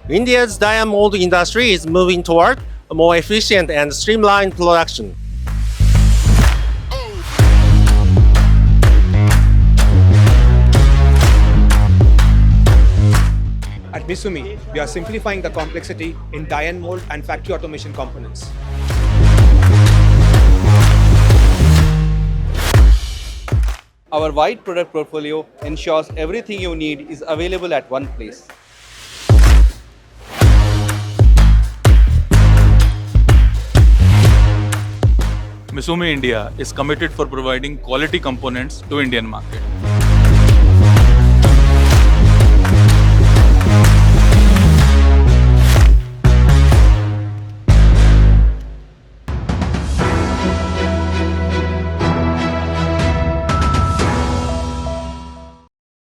India's die mold industry is moving toward a more efficient and streamlined production. At Misumi, we are simplifying the complexity in die and mold and factory automation components. Our wide product portfolio ensures everything you need is available at one place. Misumi India is committed for providing quality components to Indian market.